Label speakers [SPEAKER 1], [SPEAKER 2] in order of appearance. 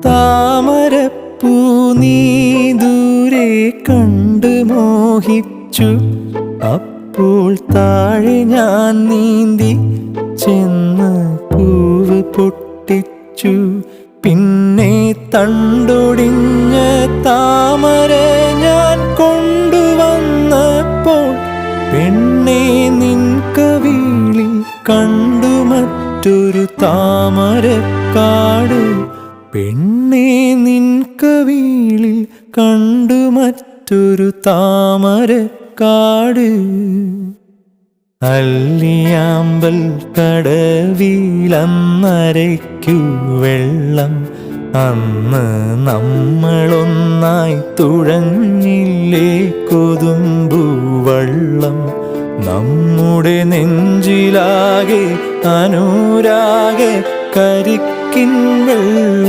[SPEAKER 1] താമരപ്പൂ നീ ദൂരെ കണ്ട് മോഹിച്ചു. അപ്പോൾ താഴെ ഞാൻ നീന്തി ചെന്ന് പൂവ് പൊട്ടിച്ചു. പിന്നെ തണ്ടൊടിഞ്ഞ താമര ഞാൻ കൊണ്ടുവന്നപ്പോൾ പെണ്ണേ നിൻ കവിളിൽ കണ്ടു മറ്റൊരു താമരക്കാട്. പെണ്ണേ നിൻ കവിളിൽ കണ്ടു മറ്റൊരു താമരക്കാട്. അല്ലിയാമ്പൽ കടവിലന്നരയ്ക്കു വെള്ളം. അന്ന് നമ്മളൊന്നായി തുഴഞ്ഞില്ലേ കൊതുമ്പു വള്ളം. നമ്മുടെ നെഞ്ചിലാകെ അനുരാഗ കരിക്കിൻ വെള്ളം.